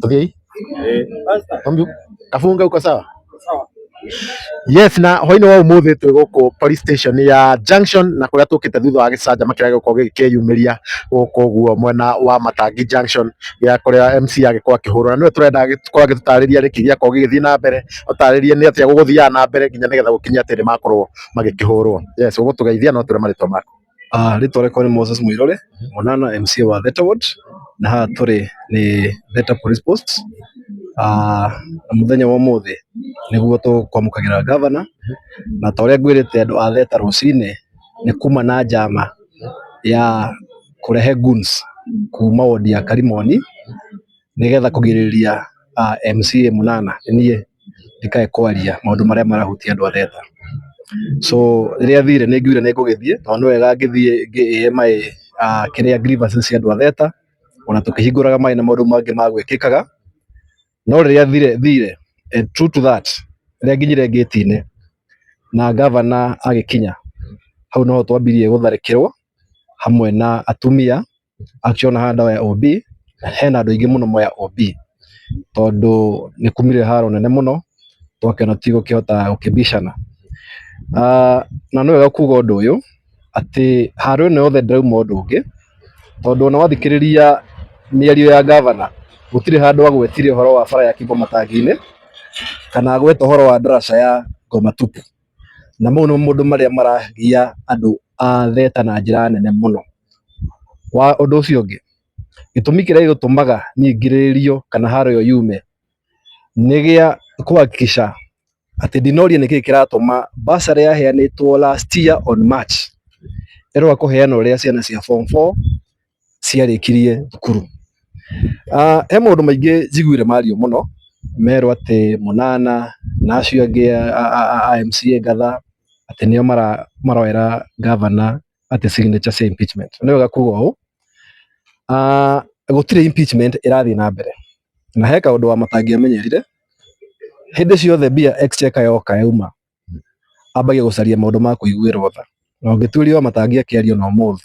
Tuthie Ambu kafunga uko sawa? Yes, na hoino wa umuthi twi guku police station ya Junction na kuria tukite thutha wa gicanjama kiria gikuo gikiyumiria guku guo mwena wa Matangi Junction ya kuria MC agikwa kihurwo na niwe turenda gikwa gitutariria riki giakwa gigithii na mbere utaririe ni atia guguthia na mbere nginya nigetha gukinya ati makorwo magikihurwo. Yes, ugutugeithia no ture marito mako. Rito rikwa ni Moses Muirore Munana MC wa Theta Ward na haha turi ni Theta Police Post. Muthenya wa umuthi niguo tukwamukagira governor na ta uria ngwirite andu a Theta rucine ni kuma na njama ya kurehe goons kuma ward ya Karimoni nigetha kugiriria MCA Munana nie ndikae kwaria maundu maria marahutia andu a Theta. So riria thire ni ngwire ni ngugithie tondu wega ngithie ngi kiria grievances cia andu a Theta ona tukihinguraga mai na maundu mangi ma gwikikaga no riria thire true to that riria nginyire gate-ini na governor agikinya hau no twambirie gutharikirwo hamwe na atumia akiona handa ya OB hena andu aingi muno moya OB tondu ni kumire haro nene muno twakena tigo kihota gukibishana. Na no wega kuga undu uyu ati haro ino yothe ndirauma undu ungi tondu ona wathikiriria miario ya governor gutire handu agwetire horo wa bara ya Kimbo Matangi-ini kana agweta horo wa ndaraca ya Ngoma Tupu na mau ni maundu maria maragia andu a Theta na njira nene muno. Wa undu ucio ungi gitumi kiria gitumaga ni ngiririo kana haro yo yume ni gia kuhakikisha ati ndinoria niki kiratuma bursary yaheanitwo last year on March ero akuheana uria ciana cia form 4 ciarikirie thukuru. He maundu maingi njiguire mario muno merwo ati Munana na acio angi a MCA ngatha ati nio maroera governor ati signature cia impeachment. Ni wega kuga uu gutire impeachment irathii na mbere na he kaundu wa Matangi amenyerire hindi ciothe mbia exchequer yoka yauma ambagia gucaria maundu ma kuiguirwo tha na ungituirio Matangi akiario no muthi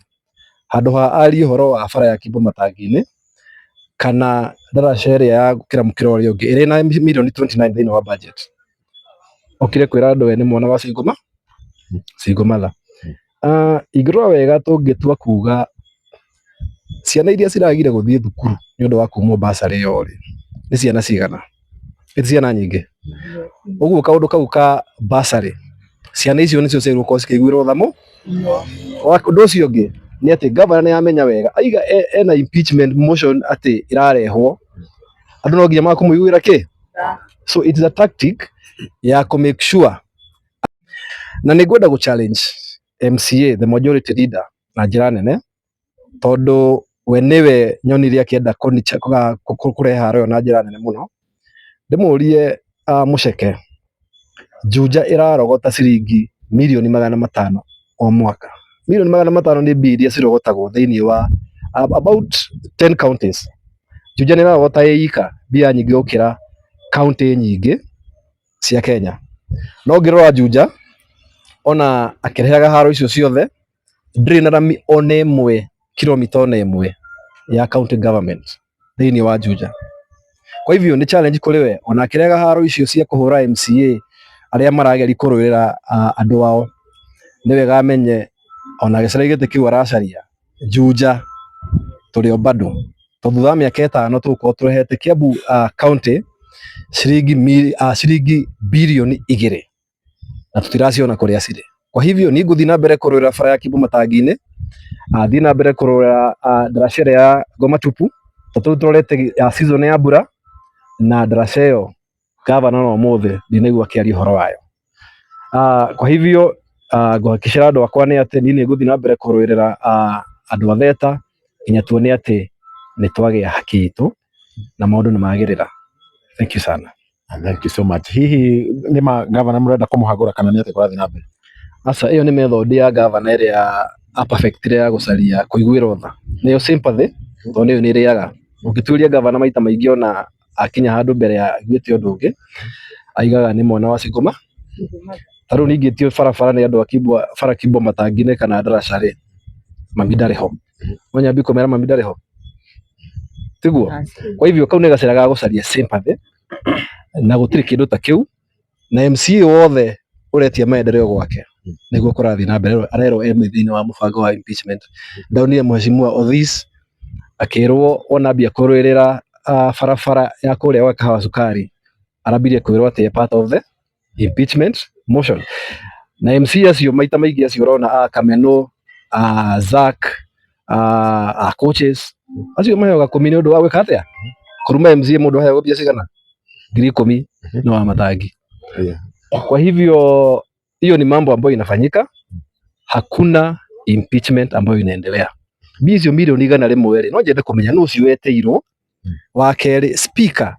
handu ha arie horo wa bara ya Kimbo Matangi-ini kana ndaraca iria ya gukira mukira uria ungi iri na milioni 29 thiini wa budget okire kwira andu we ni mwana wa Singomatha. Ingirora wega tungitua kuga ciana iria ciragire guthie thukuru ni undu wa kumwo bursary yo ri ni ciana cigana? Ni ciana nyingi uguo kaundu kau ka bursary ciana icio nicio cigũkorwo cikĩiguĩrwo tha undu ucio ungi ni ati governor ni amenya wega aiga ena impeachment motion ati irarehwo andu no nginya makumuiguira ki. So it is a tactic ya ku make sure na ni ngwenda gu challenge MCA the majority leader na njira nene tondu we niwe nyonire akienda kureha haro na njira nene muno. Ndimurie muceke Juja irarogota ciringi milioni 500 o mwaka. Milioni 500 ni mbia iria cirogotagwo thiini wa about 10 counties. Juja ni irarogota ika mbia nyingi gukira county nyingi cia Kenya. No ngirora Juja ona akirehaga haro icio ciothe ndiri na rami ona imwe kilomita ona imwe ya county government thiini wa Juja. Kwa hivyo ni challenge kuri we ona akirehaga haro icio cia kuhura MCA aria marageri kuruira andu ao ni wega amenye ona gicara gite kiu aracaria Juja turio bado tondu thutha wa miaka 5 tuko turehete Kiambu county ciringi bilioni 2 na tutiraciona kuria cire. Kwa hivyo ni nguthi na mbere kuruira bara ya Kimbo Matangi-ini thi na mbere kuruira ndaraca ya Ngoma Tupu tatu turete season ya mbura na ndaraca iyo governor no muthi ndinaigua kiaria horo wayo. Kwa hivyo nguhakikishira andu akwa ni ati ni nguthi na mbere kuruirira andu a Theta nginya tuone ati ni twagia haki itu na maundu ni magirira. Thank you sana. Thank you so much. Hihi ni governor murenda kumuhagura kana ni ati kurathi na mbere? Asa iyo ni method ya governor iria perfectire ya gucaria kuiguirwo tha niyo sympathy tondu iyo ni iriaga ungituiria governor maita maingi ona akinya handu mbere ya gwite undu ungi aigaga ni mwana wa Singoma taru ningitio barabara ni andu akibwa bara Kimbo Matangi-ini kana ndaraca ri mami ndariho onya biko mera mami ndariho tiguo. Kwa hivyo kau nĩ gacĩra ga gũcaria sympathy na gũtirĩ kĩndũ ta kĩu, na MCA wothe ũretia maendeleo gwake nĩguo kũrathiĩ na mbere. Arerwo thĩinĩ wa mũbango wa impeachment. Ndaonire Mheshimiwa Othis akĩrwo onambia kũrũĩrĩra barabara ya kũrĩa gwa Kahawa Sukari, arambirie kwĩrwo atĩ part of the impeachment motion. Na MC acio maita maingĩ acio ũrona Kameno, Zack, coaches acio maheoga 10 nĩ ũndũ wa gwĩka atĩa, kũruma MCA mũndũ aheagwo mbia cigana 10,000 no wa matangi. Kwa hivyo hiyo ni mambo ambayo inafanyika, hakuna impeachment ambayo inaendelea. Hizo milioni 100 no njende kumenya no cio weteirwo. Wa kerĩ, speaker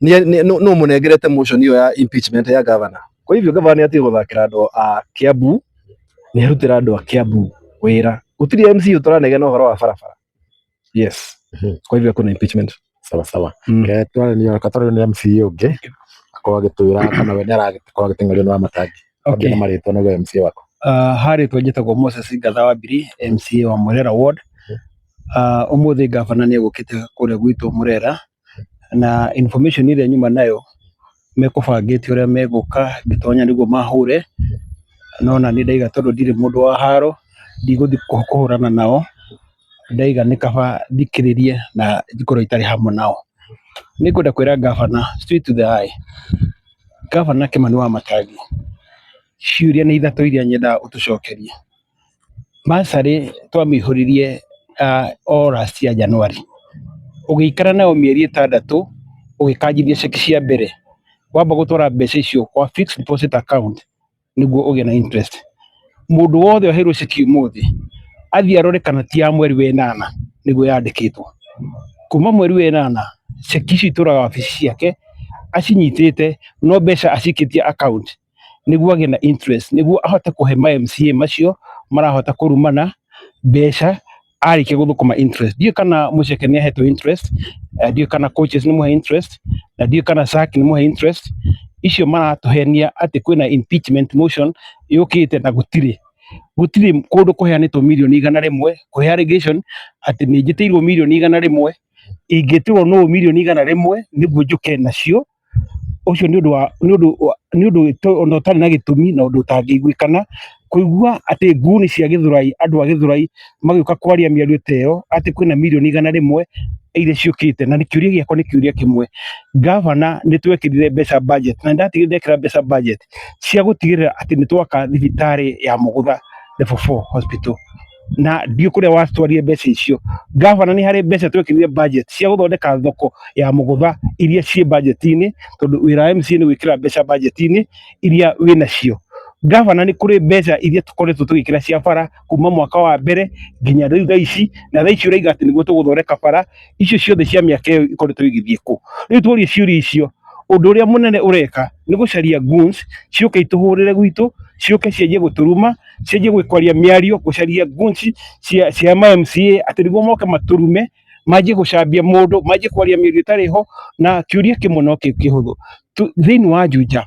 no mũnengerete motion hiyo ya impeachment ya governor. Kwa hivyo governor ati gũthakĩra andũ a Kiambu, nĩ arutĩra andũ a Kiambu wĩra. Gũtirĩ MC ũtaranegena na ũhoro wa barabara. Yes. Kwa hivyo kuna impeachment. Sawa sawa. Twale ni akatoro ni MC ũngĩ akorwo agĩtwĩra kana we nĩ arakorwo agĩteng'erio wa matangi. Okay. Na marĩtwa na MC wako. Harĩ twĩjĩtagwo Moses Gatha Wambiri, MCA wa Murera Ward. Ũmũthĩ governor nĩ egũkĩte kũrĩa gwitũ Murera, na information ĩrĩa nyuma nayo mekũbangĩte ũrĩa megũka gĩtonya nĩguo mahũre, no na nĩ ndaiga tondũ ndirĩ mũndũ wa haro, ndigũthiĩ kũhũrana nao, ndaiga nĩ kaba thikĩrĩrie na ndikorwo itarĩ hamwe nao. Nĩ ngwenda kwĩra governor straight to the eye, governor Kimani Wamatangi, ciũria nĩ ithatũ iria nyendaga ũtũcokerie. Basarĩ twamĩihũririe last year January, ũgĩikara nayo mĩeri 6 ũgĩkanjithia ceki cia mbere, wamba gũtwara mbeca icio kwa fixed deposit account nĩguo ũgĩe na interest. Mũndũ wothe oheirwo ceki ũmũthĩ athiĩ arore kana ti ya mweri wa 8 nĩguo yandĩkĩtwo. Kuma mweri wa 8 ceki icio itũraga wabici ciake acinyitĩte, no mbeca acikĩtie account nĩguo agĩe na interest, nĩguo ahote kũhe ma MCA macio marahota kũrumana mbeca arĩkia gũthũkũma interest. Ndiũ kana Mũceke nĩ ahetwo interest, ndiũ kana coaches nĩ mũhe interest, na ndiũ kana Zack nĩ mũhe interest. Icio maratũhenia atĩ kwĩna impeachment motion yũkĩte na gũtirĩ kũndũ kũheanĩtwo milioni 100 kũhe allegation atĩ nĩ njĩtĩirwo milioni 100, ingĩtĩrwo no milioni 100 nĩguo njũke nacio. Ũcio nĩ ũndũ ũtarĩ na gĩtũmi na ũndũ ũtangĩiguĩkana. Kũigua atĩ nguni cia Gĩthũrai, andũ a Gĩthũrai magĩũka kwaria mĩario ta ĩyo atĩ kwĩna milioni 100 iria ciũkĩte, na kĩũria gĩakwa nĩ kĩũria kĩmwe. Governor nĩ twekĩrire mbeca budget, na ndatigire ndekĩra mbeca budget cia gũtigĩrĩra atĩ nĩ twaka thibitarĩ ya Mũgũtha level 4 hospital, na ndiũ kũrĩa watwarire mbeca icio. Governor nĩ harĩ mbeca twekĩrire budget cia gũthondeka thoko ya Mũgũtha iria ciĩ budget-inĩ, tondũ wĩra wa MCA nĩ gwĩkĩra mbeca budget-inĩ iria wĩnacio. Governor nĩ kũrĩ mbeca iria tũkoretwo tũgĩkĩra cia bara kuma mwaka wa mbere nginya rĩu thaa ici, na thaa ici ũraiga atĩ nĩguo tũgũthondeka bara icio ciothe cia mĩaka ĩyo ikoretwo igĩthiĩ kũ. Rĩu tuorie ciũria icio, ũndũ ũrĩa mũnene ũreka nĩ gũcaria goons ciũke itũhũrĩre gwitũ, ciũke cianjie gũtũruma, cianjie gwĩkwaria mĩario, gũcaria goons cia ma MCA atĩ nĩguo moke matũrume, manjie gũcambia mũndũ, manjie kwaria mĩario ĩtarĩ ho. Na kĩũria kĩmwe no kĩhũthũ, thĩinĩ wa Juja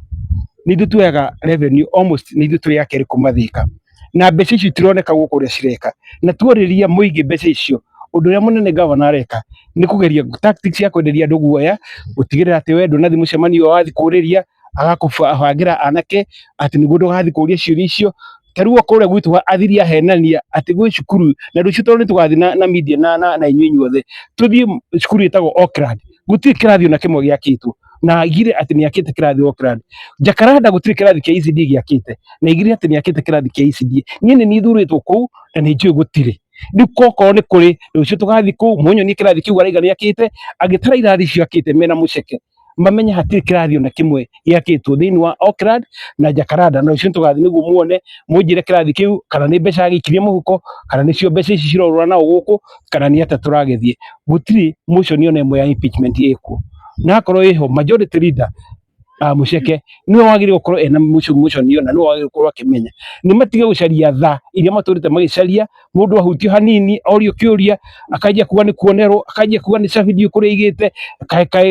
nĩ ithuĩ tuoyaga revenue almost nĩ ithuĩ twĩ ya kerĩ kuma Thika, na mbeca icio itironeka gũkũ ũrĩa cireka, na tuorĩria mũingĩ mbeca icio. Ũndũ ũrĩa mũnene governor areka nĩ kũgeria tactics ya kwenderia andũ guoya, gũtigĩrĩra atĩ we ndũnathiĩ mũcemanio wathiĩ kũrĩria, agakũbangĩra anake atĩ nĩguo ndũgathiĩ kũria ciũria icio. Tarĩu kũrĩa gwitũ athiria ahenania atĩ gwĩ cukuru, na rũciũ tondũ nĩ tũgathiĩ na media na inyuĩ inyuothe, tũthiĩ cukuru ĩtagwo Oakland, gũtirĩ kĩrathi ona kĩmwe gĩakĩtwo, na igire atĩ nĩ akĩte kĩrathi Oakland. Jacaranda gũtirĩ kĩrathi kĩa ECD gĩakĩte, na igire atĩ nĩ akĩte kĩrathi kĩa ECD. Niĩ nĩ niĩ thurĩtwo kũu na nĩ njũĩ gũtirĩ. Rĩu kokorwo nĩ kũrĩ, rũciũ tũgathiĩ kũu mũnyonie kĩrathi kĩu araiga nĩ akĩte, angĩtara irathi icio akĩte mena Mũceke, mamenye hatirĩ kĩrathi ona kĩmwe gĩakĩtwo thĩinĩ wa Oakland na Jacaranda, na rũciũ tũgathiĩ nĩguo muone, mũnjĩre kĩrathi kĩu kana nĩ mbeca agĩikirie mũhuko, kana nĩcio mbeca ici cirorũra nao gũkũ, kana nĩ atĩa tũragĩthiĩ. Gũtirĩ motion ona ĩmwe ya impeachment ĩkuo, na akorwo ĩho majority leader Mũceke nĩwe wagĩrĩirwo gũkorwo ena motion ĩyo, na nĩwe wagĩrĩirwo gũkorwo akĩmenya. Nĩ matige gũcaria tha iria matũrĩte magĩcaria, mũndũ ahutio hanini orio kĩũria akanjia kuga nĩ kuonerwo, akanjia kuga nĩ cabi kũrĩa igĩte,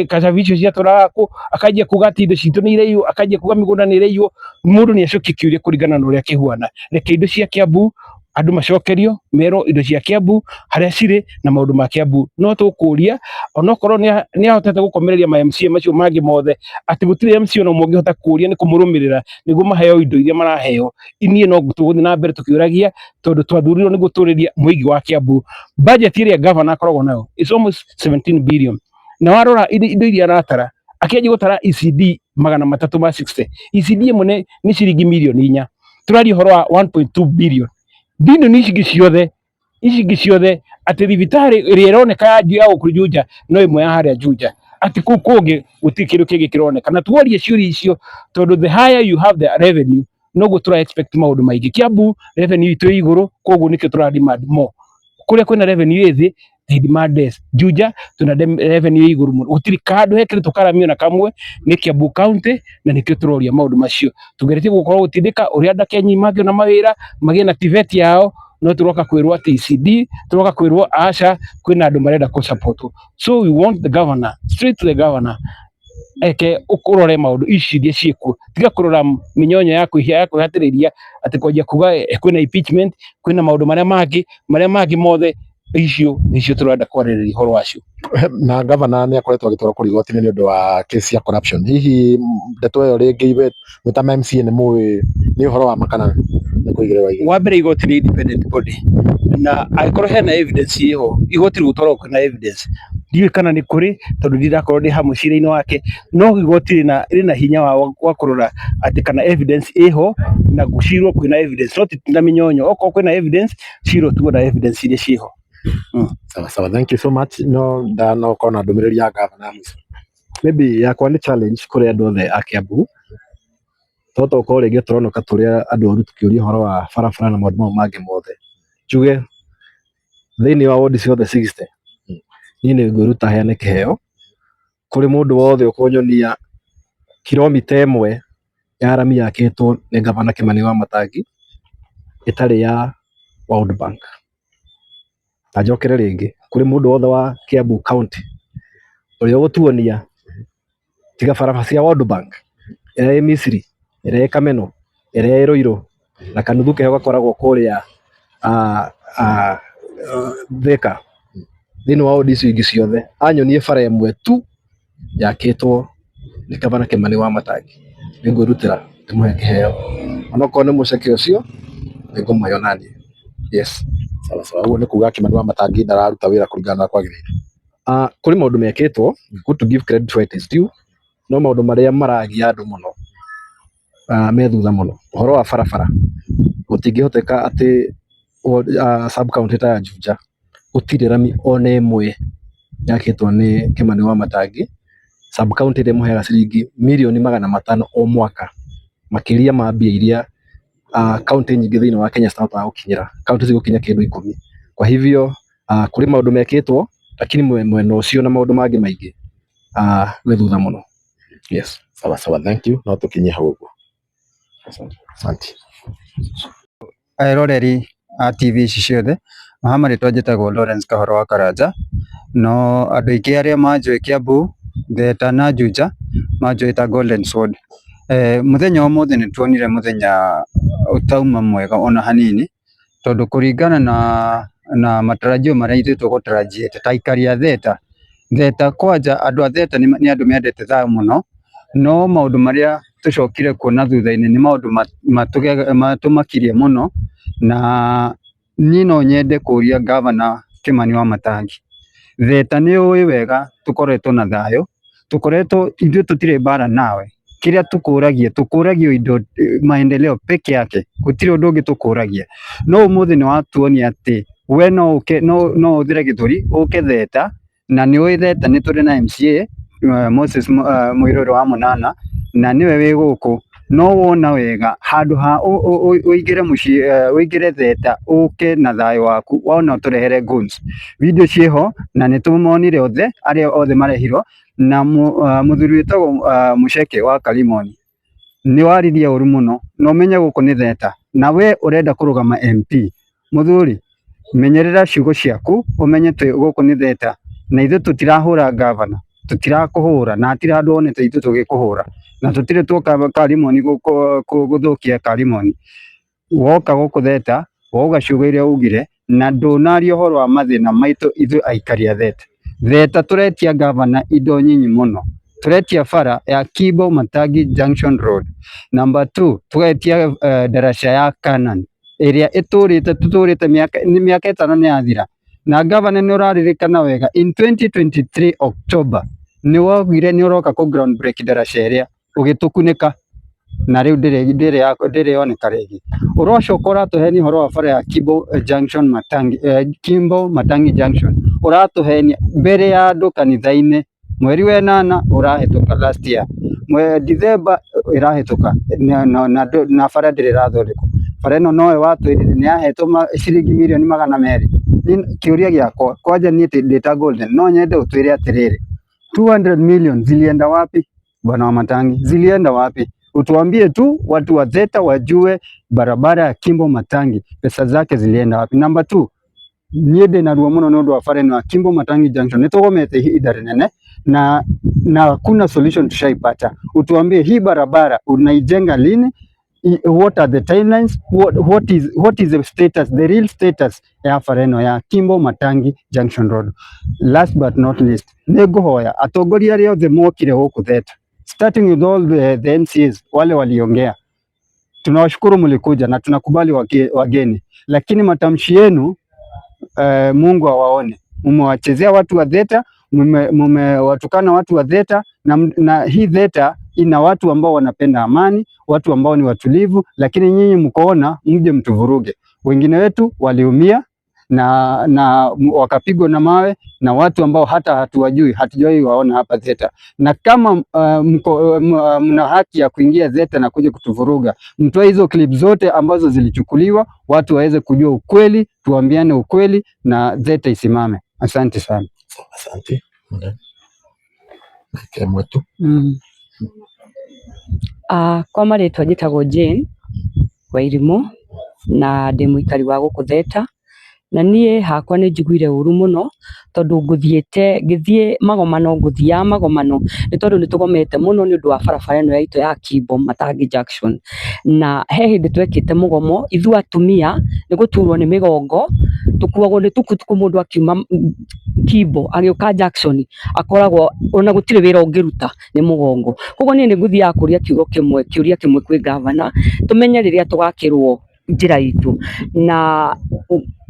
cabi icio ciatũraga kũ, akanjia kuga atĩ indo citũ nĩ iraiywo, akanjia kuga mĩgũnda nĩ ĩraiywo. Mũndũ nĩ acokie kĩũria kũringana na ũrĩa kĩhuana. Reke indo cia Kiambu andu macokerio mero indo cia Kiambu haria ciri na maundu ma Kiambu no tukuria onokorwo ni ahotete gukomereria ma MCA macio mangi mothe ati gutire MCA no mungihota kuria ni kumurumirira niguo maheo indo iria maraheo. Inie no tuguthi na mbere tukiuragia tondu twathurirwo ni guturiria muingi wa Kiambu. Budget iria governor akoragwo nayo is almost 17 billion na warora indo iria aratara akianjia gutara ECD 360 ECD imwe ni ciringi mirioni 4 turaria uhoro wa 1.2 billion ndino ni ici ciothe ati thibitari iria ironeka ya gukuru Juja no imwe ya haria Juja ati kuu kungi guti kindu kingi kironeka na tuorie ciuri icio tondu the higher you have the revenue no tura expect maundu maingi. Kiambu revenue itu iguru koguo nikio tura demand more kuria kwina revenue ithi the demand is Juja tuna revenue iguru muno gutiri kandu hekire tukaramio na kamwe ni Kiambu county na nikio turoria maundu macio tugeretie gukorwo gutindika uria ndakenyi magio na mawira magie na TVET yao no turoka kwirwo ati ECD turoka kwirwo aca kwina andu marenda ku support. So we want the governor straight to the governor eke ukurore maundu ici iria ciikuo tiga kurora minyonyo ya kuhatiriria ati kwanjia kuga kwina impeachment kwina maundu maria mangi mothe icio turenda kwaririria horo wacio. Na governor ni akoretwo agitwara kuri igoti-ini ni undu wa case ya corruption. Hihi ndeto iyo ringi ibe muta MCA ni uhoro wa makana ni kuigirwa igoti wa mbere igoti ni independent body na akorwo hena evidence iho igoti rigutwarwo kwina evidence ndiwe kana ni kuri tondu ndirakorwo ndi hamwe cira-ini wake no igoti rina hinya wa kurora ati kana evidence iho na gucirwo kwina evidence no titina minyonyo okorwo kwina evidence ciro tu na evidence iria ciho. Sawa, thank you so much. No kona ndumiriri ya governor maybe yakwa ni challenge kuri andu othe a Kiambu toto ko ringi turonoka turia andu oru tukiuria horo wa barabara na maundu mangi mothe njuge thiini wa ward ciothe 60 ni ngwiruta heane kiheo kuri mundu wothe ukunyonia kilomita imwe ya rami yakitwo ni gavana Kimani Wamatangi itari ya World Bank. Ajokere ringi kuri mundu wothe wa Kiambu county uria gutuonia tiga barabara cia World Bank ira Misiri ira Kameno ira Ruiru na kanuthu keho gakoragwo kuria Thika thiini wa ward icio ingi ciothe anyonie bara imwe tu yakitwo ni gavana Kimani Wamatangi ni ngwirutira ndimuhe kiheo onokorwo ni muceke ucio ni ngumuonania. Yes. Sawa, uguo ni kuga Kimani Wamatangi ndararuta wira kuringana na kwagirire. Kuri maundu mekitwo good to give credit where it is due no maundu maria maragia andu muno me thutha muno uhoro wa barabara gutingihoteka ati sub county ta Juja gutire rami ona imwe yakitwo ni Kimani Wamatangi. Sub county ire muhera ciringi milioni 500 o mwaka makiria ma mbia iria county nyingi thiini wa Kenya citahota gukinyira county cigukinya kindu 10. Kwa hivyo kuri maundu mekitwo lakini mwena ucio na maundu mangi maingi we thutha muno. Yes. Sawa, thank you. No tukinye hau uguo. Asante. Airoreri a TV ici ciothe mahamarĩtwo njĩtagwo Lawrence Kahoro wa Karanja no andũ aingĩ arĩa manjũĩ Kiambu Theta na Juja manjũĩ ta Golden Sword. Muthenya wa ũmũthĩ nĩ tuonire muthenya utauma mwega ona hanini tondu kuringana na matarajio marĩa ithuĩ tũgũtarajĩte ta aikari a Theta kwanja andũ a Theta nĩ andũ mendete thayũ muno no maũndũ marĩa tucokire kuona thutha-inĩ nĩ maũndũ matumakirie muno na niĩ no nyende kũria gavana Kimani Wamatangi. Theta nĩ ũĩ wega tukoretwo na thayũ tukoretwo ithuĩ tũtirĩ mbara nawe kiria tukũragio indo maendeleo peke yake gutire undu ungi tukũragia no ũmũthĩ nĩ watuonia atĩ we no ũthire gĩthũri ũke Theta na nĩ ũĩ Theta nĩ tũrĩ na MCA Moses Muiruri wa Munana na niwe wĩ gũkũ no wona wega handu ha uigire muci uigire Theta uke na thayũ waku wona turehere guns video ciho na nĩ tũmonire othe arĩa othe marehirwo na muthuri witagwo Muceke wa Kalimoni ni waririe uru muno no menye guku ni Theta na we urenda kurugama MP muthuri menyerera ciugo ciaku umenye guku ni Theta na ithu tutirahura gavana tutirakuhura na atira andu onete ithu tugikuhura na tutire tuka Kalimoni guthukia Kalimoni woka guku Theta wogaciuga iria ugire na ndunaria uhoro wa mathina maitu ithu aikaria Theta turetia gavana indo nyinyi muno, turetia bara ya Kibo Matangi Junction Road. Number 2 tugetia daraca ya Canaan ĩrĩa tuturite miaka 5 ni yathira, na gavana ni uraririkana wega in 2023 October ni wogire ni uroka ku ground break daraca ĩrĩa ugitukunika na riu ndiri yoneka rigi. Urocoka uratuhenia horo wa bara ya Kibo Junction Matangi Kimbo Matangi Junction uratuhenia mbere ya andu kanitha-ini mweri wa 8 urahituka last year December irahituka na bara ndiri rathondekwo. Bara ĩno nowe watwirire ni ahetwo ciringi mirioni 200. Kiuria giakwa kwanja ni ndita Golden no nyende utwire atiriri 200 million zilienda wapi bwana wa Matangi? Zilienda wapi? Utuambie tu watu wa Theta wajue barabara ya Kimbo Matangi pesa zake zilienda wapi. Number 2 niende na ruo muno nondu wa bara ĩno ya Kimbo Matangi Junction nitugomete ihinda rinene na kuna solution tushaipata. Utuambie hii barabara unaijenga lini? What are the timelines? What is the status, the real status ya bara ĩno ya Kimbo Matangi Junction Road? Last but not least, niguhoya atongoria aria othe mokire huku Theta, starting with all the MCAs wale waliongea, tunawashukuru mlikuja na tunakubali wageni, lakini matamshi yenu Mungu awaone. Mmewachezea watu wa Theta, mmewatukana watu wa Theta na hii Theta ina watu ambao wanapenda amani, watu ambao ni watulivu, lakini nyinyi mkoona mje mtuvuruge. Wengine wetu waliumia na wakapigwa na mawe na watu ambao hata hatuwajui, hatujawahi waona hapa Theta. Na kama mna haki ya kuingia Theta na kuja kutuvuruga, mtoe hizo clip zote ambazo zilichukuliwa, watu waweze kujua ukweli, tuambiane ukweli na Theta isimame. Asante sana. Asante. Mwetu. Kwa maritwa njitagwo Jane Wairimu na ndi muikari wa guku Theta, na nie hakwa ni njiguire uru muno tondu ngithie magomano ni tondu ni tugomete muno ni undu wa barabara ino yaitu ya Kimbo Matangi Junction. Na he hindi twekite mugomo ithu atumia ni guturwo ni migongo, tukuagwo ni tukutuku mundu akiuma Kimbo agiuka Junction akoragwo ona gutire wira ungiruta ni mugongo. Koguo nie ni nguthia kuria kiuria kimwe kwi gavana tumenye riria tugakirwo njira itu. Na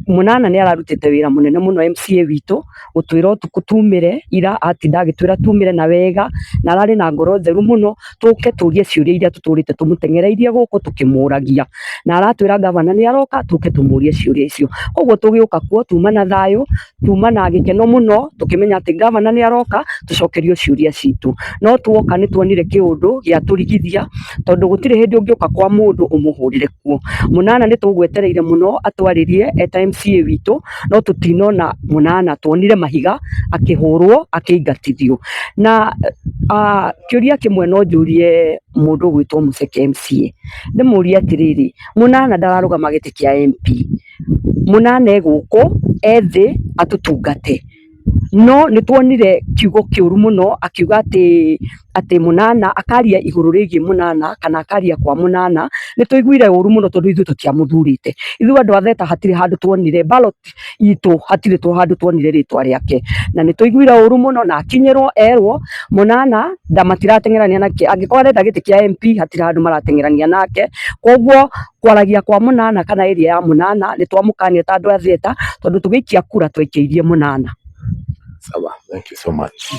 Munana ni ararutite wira munene muno MCA witu gutwira utuku tumire ira atinda agitwira tumire na wega na arari na ngoro theru muno tuke turie ciuria iria tuturite tumutengereirie guku tukimuragia na aratwira gavana ni aroka tuke tumurie ciuria icio. Koguo tugiuka kuo tuma na thayu, tuma na gikeno muno tukimenya ati gavana ni aroka tucokerio ciuria citu. No tuoka ni tuonire kiundu gia turigithia tondu gutire hindi ungiuka kwa mundu umuhurire kuo. Munana ni tugwetereire muno atwaririe eta MCA witu no tutinona Munana, tuonire mahiga akihurwo akiingatithio. Na kiuria kimwe no njurie mundu gwitwo Muceke MCA ndimurie atiriri, Munana ndararugama giti kia MP, Munana eguku ethi atutungate. No ni tuonire kiugo kiuru muno akiuga ati Munana akaria iguru rigi Munana kana akaria kwa Munana. Ni tuiguire uru muno tondu ithu tutiamuthurite. Ithu andu a Theta hatire handu tuonire ballot itu, hatire handu tuonire ritwa riake, na ni tuiguire uru muno na akinyirwo erwo Munana ndamatiratengerania nake, angikorwo arenda giti kia MP hatire handu maratengerania nake. Koguo kwaragia kwa Munana kana area ya Munana ni twamukania ta andu a Theta tondu tugiikia kura twaikiirie Munana. Sawa, thank you so much.